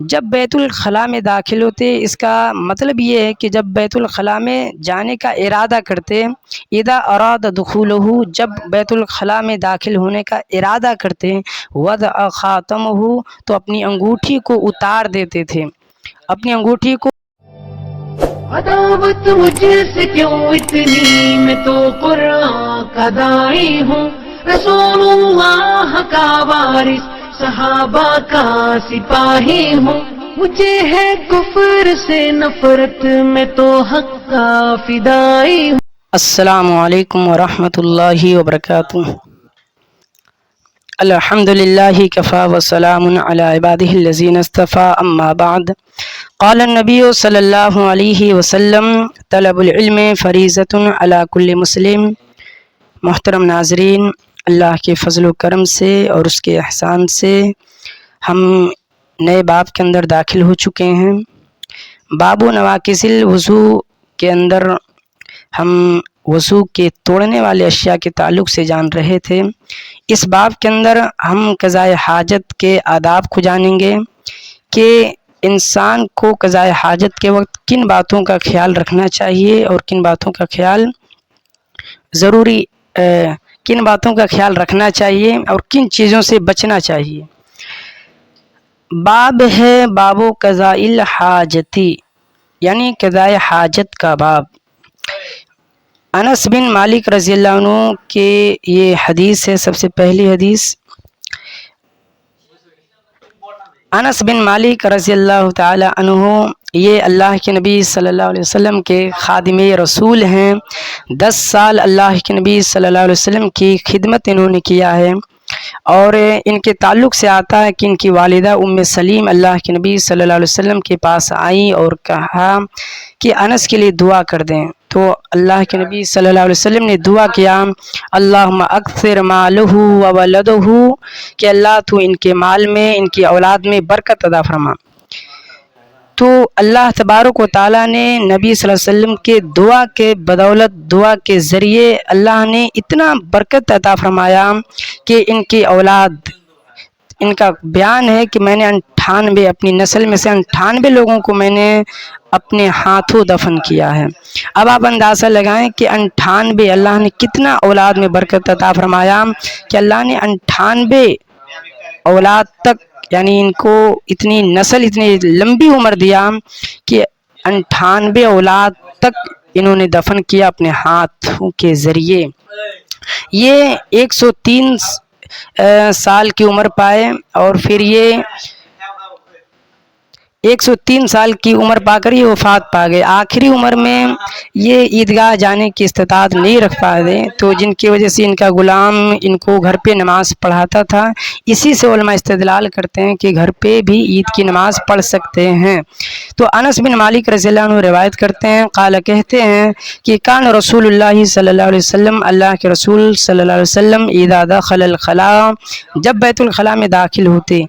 جب بیت الخلاء میں داخل ہوتے، اس کا مطلب یہ ہے کہ جب بیت الخلاء میں جانے کا ارادہ کرتے، اذا اراد دخولہ، جب بیت الخلاء میں داخل ہونے کا ارادہ کرتے، وضع خاتمہ، تو اپنی انگوٹھی کو اتار دیتے تھے، اپنی انگوٹھی کو عداوت مجھ سے کیوں اتنی، میں تو قرآن کا داعی ہوں، رسول اللہ کا وارث، صحابہ کا سپاہی ہوں، مجھے ہے کفر سے نفرت، میں تو حق کا فدائی ہوں۔ السلام علیکم ورحمۃ اللہ وبرکاتہ۔ الحمد للہ کفا وسلام علی عبادہ الذین اصطفیٰ، اما بعد، قال النبی صلی اللہ علیہ وسلم طلب العلم فریضۃ علی کل مسلم۔ محترم ناظرین، اللہ کے فضل و کرم سے اور اس کے احسان سے ہم نئے باب کے اندر داخل ہو چکے ہیں۔ باب نواقض الوضوء کے اندر ہم وضو کے توڑنے والے اشیاء کے تعلق سے جان رہے تھے۔ اس باب کے اندر ہم قضاء حاجت کے آداب کو جانیں گے کہ انسان کو قضاء حاجت کے وقت کن باتوں کا خیال رکھنا چاہیے اور کن باتوں کا خیال کن باتوں کا خیال رکھنا چاہیے اور کن چیزوں سے بچنا چاہیے۔ باب ہے باب قضاء الحاجتی، یعنی قضاء حاجت کا باب۔ انس بن مالک رضی اللہ عنہ کے یہ حدیث ہے، سب سے پہلی حدیث۔ انس بن مالک رضی اللہ تعالی عنہ یہ اللہ کے نبی صلی اللہ علیہ وسلم کے خادم رسول ہیں۔ 10 سال اللہ کے نبی صلی اللہ علیہ وسلم کی خدمت انہوں نے کیا ہے، اور ان کے تعلق سے آتا ہے کہ ان کی والدہ ام سلیم اللہ کے نبی صلی اللہ علیہ وسلم کے پاس آئیں اور کہا کہ انس کے لیے دعا کر دیں، تو اللہ کے نبی صلی اللہ علیہ وسلم نے دعا کیا، اللہم اکثر مالہ و ولدہ، کہ اللہ تو ان کے مال میں، ان کی اولاد میں برکت عطا فرما۔ تو اللہ تبارک و تعالیٰ نے نبی صلی اللہ علیہ وسلم کے دعا کے بدولت، دعا کے ذریعے اللہ نے اتنا برکت عطا فرمایا کہ ان کی اولاد، ان کا بیان ہے کہ میں نے 98 اپنی نسل میں سے 98 لوگوں کو میں نے اپنے ہاتھوں دفن کیا ہے۔ اب آپ اندازہ لگائیں کہ 98 اللہ نے کتنا اولاد میں برکت عطا فرمایا کہ اللہ نے 98 اولاد تک، یعنی ان کو اتنی نسل، اتنی لمبی عمر دیا کہ 98 اولاد تک انہوں نے دفن کیا اپنے ہاتھوں کے ذریعے۔ یہ 103 سال کی عمر پائے، اور پھر یہ 103 سال کی عمر پا کر یہ وفات پا گئے۔ آخری عمر میں یہ عیدگاہ جانے کی استطاعت نہیں رکھ پائے، تو جن کی وجہ سے ان کا غلام ان کو گھر پہ نماز پڑھاتا تھا۔ اسی سے علماء استدلال کرتے ہیں کہ گھر پہ بھی عید کی نماز پڑھ سکتے ہیں۔ تو انس بن مالک رضی اللہ عنہ روایت کرتے ہیں، قال کہتے ہیں کہ کان رسول اللہ صلی اللہ علیہ وسلم، اللہ کے رسول صلی اللہ علیہ وسلم، اذا دخل الخلاء، جب بیت الخلاء میں داخل ہوتے،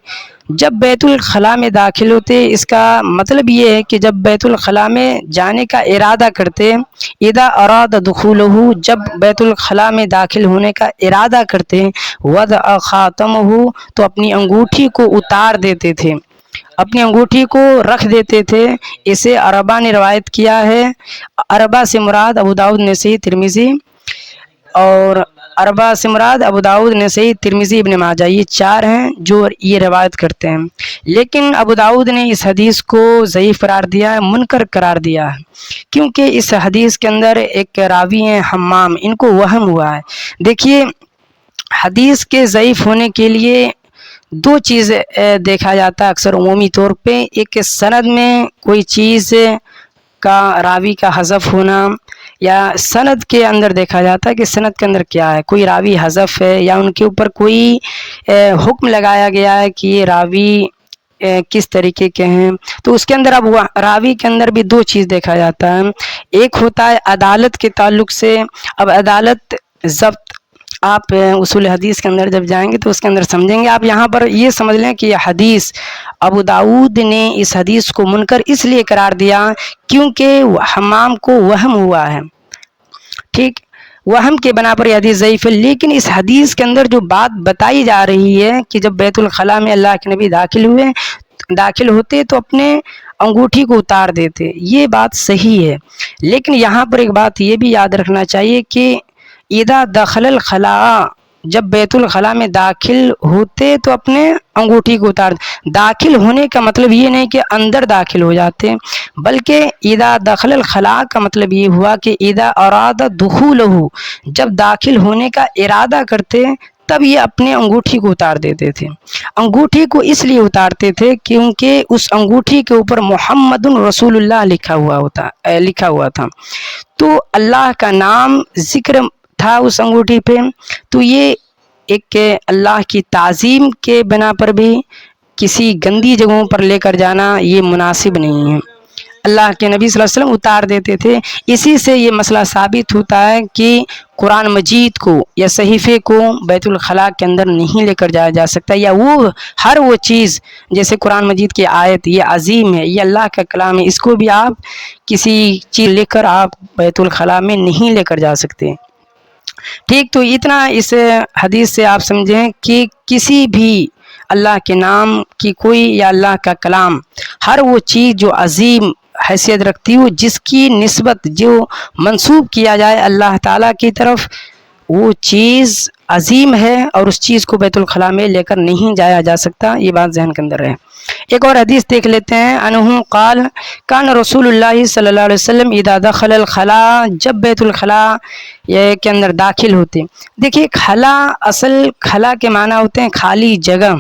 جب بیت الخلاء میں داخل ہوتے، اس کا مطلب یہ ہے کہ جب بیت الخلاء میں جانے کا ارادہ کرتے، اذا اراد دخولہ، جب بیت الخلاء میں داخل ہونے کا ارادہ کرتے، وضع خاتمہ، تو اپنی انگوٹھی کو اتار دیتے تھے، اپنی انگوٹھی کو رکھ دیتے تھے۔ اسے اربعہ نے روایت کیا ہے۔ اربعہ سے مراد ابو داؤد، نسائی، ترمذی، اور اربعہ سے مراد ابو داؤد، نسائی، ترمذی، ابن ماجہ، یہ 4 ہیں جو یہ روایت کرتے ہیں۔ لیکن ابو داؤد نے اس حدیث کو ضعیف قرار دیا ہے، منکر قرار دیا ہے، کیونکہ اس حدیث کے اندر ایک راوی ہیں حمام، ان کو وہم ہوا ہے۔ دیکھیے، حدیث کے ضعیف ہونے کے لیے 2 چیز دیکھا جاتا ہے اکثر عمومی طور پہ، ایک سند میں کوئی چیز کا راوی کا حذف ہونا، یا سند کے اندر دیکھا جاتا ہے کہ سند کے اندر کیا ہے، کوئی راوی حذف ہے یا ان کے اوپر کوئی حکم لگایا گیا ہے کہ یہ راوی کس طریقے کے ہیں، تو اس کے اندر اب راوی کے اندر بھی 2 چیز دیکھا جاتا ہے۔ ایک ہوتا ہے عدالت کے تعلق سے، اب عدالت ضبط، آپ اصول حدیث کے اندر جب جائیں گے تو اس کے اندر سمجھیں گے۔ آپ یہاں پر یہ سمجھ لیں کہ یہ حدیث، ابو داؤد نے اس حدیث کو منکر اس لیے قرار دیا کیونکہ حمام کو وہم ہوا ہے، ٹھیک، وہم کے بنا پر یہ حدیث ضعیف ہے۔ لیکن اس حدیث کے اندر جو بات بتائی جا رہی ہے کہ جب بیت الخلاء میں اللہ کے نبی داخل ہوئے داخل ہوتے تو اپنے انگوٹھی کو اتار دیتے، یہ بات صحیح ہے، لیکن یہاں پر ایک بات یہ بھی یاد رکھنا چاہیے کہ اذا دخل الخلاء، جب بیت الخلاء میں داخل ہوتے تو اپنے انگوٹھی کو اتار، داخل ہونے کا مطلب یہ نہیں کہ اندر داخل ہو جاتے، بلکہ اذا دخل الخلاء کا مطلب یہ ہوا کہ اذا اراد دخولہ، جب داخل ہونے کا ارادہ کرتے تب یہ اپنے انگوٹھی کو اتار دیتے تھے۔ انگوٹھی کو اس لیے اتارتے تھے کیونکہ اس انگوٹھی کے اوپر محمد رسول اللہ لکھا ہوا تھا، تو اللہ کا نام ذکر تھا اس انگوٹھی پہ، تو یہ ایک اللہ کی تعظیم کے بنا پر بھی کسی گندی جگہوں پر لے کر جانا یہ مناسب نہیں ہے۔ اللہ کے نبی صلی اللہ علیہ وسلم اتار دیتے تھے، اسی سے یہ مسئلہ ثابت ہوتا ہے کہ قرآن مجید کو یا صحیفے کو بیت الخلاء کے اندر نہیں لے کر جایا جا سکتا، یا ہر وہ چیز جیسے قرآن مجید کی آیت یہ عظیم ہے، یہ اللہ کا کلام ہے، اس کو بھی آپ کسی چیز لے کر آپ بیت الخلاء میں نہیں لے کر جا سکتے۔ ٹھیک، تو اتنا اس حدیث سے آپ سمجھیں کہ کسی بھی اللہ کے نام کی کوئی یا اللہ کا کلام، ہر وہ چیز جو عظیم حیثیت رکھتی ہو، جس کی نسبت جو منسوب کیا جائے اللہ تعالیٰ کی طرف، وہ چیز عظیم ہے اور اس چیز کو بیت الخلاء میں لے کر نہیں جایا جا سکتا، یہ بات ذہن کے اندر رہے۔ ایک اور حدیث دیکھ لیتے ہیں، انہو قال کان رسول اللہ صلی اللہ علیہ وسلم اذا دخل الخلاء، جب بیت الخلاء کے اندر داخل ہوتے۔ دیکھیے اصل خلا کے معنی ہوتے ہیں خالی جگہ،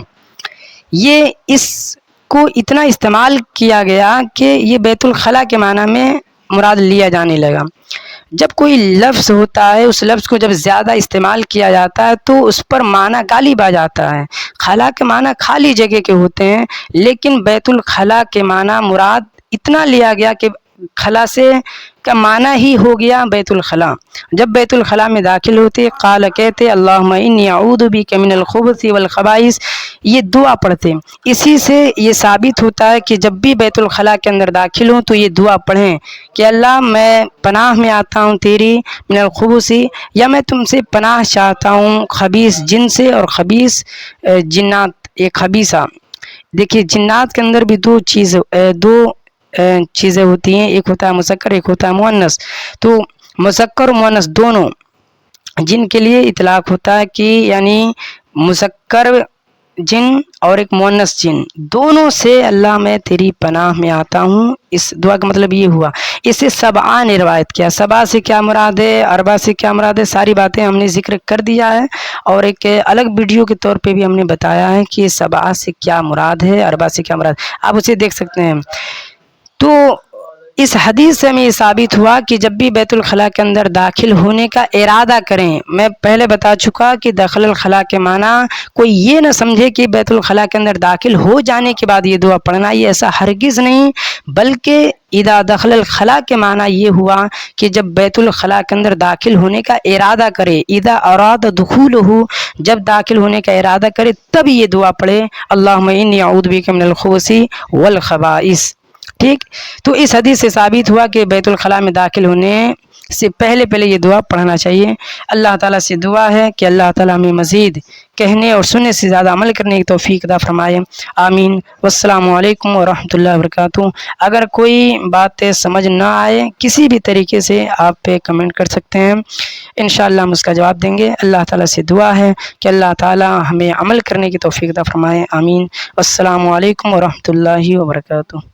یہ اس کو اتنا استعمال کیا گیا کہ یہ بیت الخلاء کے معنی میں مراد لیا جانے لگا۔ جب کوئی لفظ ہوتا ہے، اس لفظ کو جب زیادہ استعمال کیا جاتا ہے تو اس پر معنی غالب آ جاتا ہے۔ خلا کے معنی خالی جگہ کے ہوتے ہیں، لیکن بیت الخلاء کے معنی مراد اتنا لیا گیا کہ خلا سے کا معنی ہی ہو گیا بیت الخلاء۔ جب بیت الخلاء میں داخل ہوتے قال کہتے اللہم انی اعوذ بک من الخبث والخبائث، یہ دعا پڑھتے۔ اسی سے یہ ثابت ہوتا ہے کہ جب بھی بیت الخلاء کے اندر داخل ہوں تو یہ دعا پڑھیں کہ اللہ میں پناہ میں آتا ہوں تیری من الخبث، یا میں تم سے پناہ چاہتا ہوں خبیث جن سے اور خبیث جنات، ایک خبیثہ۔ دیکھیے جنات کے اندر بھی دو چیزیں ہوتی ہیں، ایک ہوتا ہے مذکر، ایک ہوتا ہے مؤنث، تو مذکر و مؤنث دونوں جن کے لیے اطلاق ہوتا ہے کہ یعنی مذکر جن اور ایک مؤنث جن، دونوں سے اللہ میں تیری پناہ میں آتا ہوں۔ اس دعا کا مطلب یہ ہوا۔ اسے سبعہ نے روایت کیا، سبعہ سے کیا مراد ہے، اربع سے کیا مراد ہے، ساری باتیں ہم نے ذکر کر دیا ہے، اور ایک الگ ویڈیو کے طور پہ بھی ہم نے بتایا ہے کہ سبعہ سے کیا مراد ہے، اربع سے کیا مراد، آپ اسے دیکھ سکتے ہیں۔ تو اس حدیث سے ہمیں یہ ثابت ہوا کہ جب بھی بیت الخلاء کے اندر داخل ہونے کا ارادہ کریں، میں پہلے بتا چکا کہ دخل الخلاء کے معنی کوئی یہ نہ سمجھے کہ بیت الخلاء کے اندر داخل ہو جانے کے بعد یہ دعا پڑھنا، یہ ایسا ہرگز نہیں، بلکہ اذا دخل الخلاء کے معنی یہ ہوا کہ جب بیت الخلاء کے اندر داخل ہونے کا ارادہ کرے، اذا اراد دخولہ، جب داخل ہونے کا ارادہ کرے تب یہ دعا پڑھے اللہم انی اعوذ بک من الخبث والخبائث۔ ٹھیک، تو اس حدیث سے ثابت ہوا کہ بیت الخلاء میں داخل ہونے سے پہلے یہ دعا پڑھنا چاہیے۔ اللہ تعالیٰ سے دعا ہے کہ اللہ تعالیٰ ہمیں مزید کہنے اور سننے سے زیادہ عمل کرنے کی توفیق عطا فرمائے، آمین۔ والسلام علیکم ورحمۃ اللہ وبرکاتہ۔ اگر کوئی بات سمجھ نہ آئے کسی بھی طریقے سے آپ پہ کمنٹ کر سکتے ہیں، انشاءاللہ ہم اس کا جواب دیں گے۔ اللہ تعالیٰ سے دعا ہے کہ اللہ تعالیٰ ہمیں عمل کرنے کی توفیق عطا فرمائے، آمین۔ والسلام علیکم ورحمۃ اللہ وبرکاتہ۔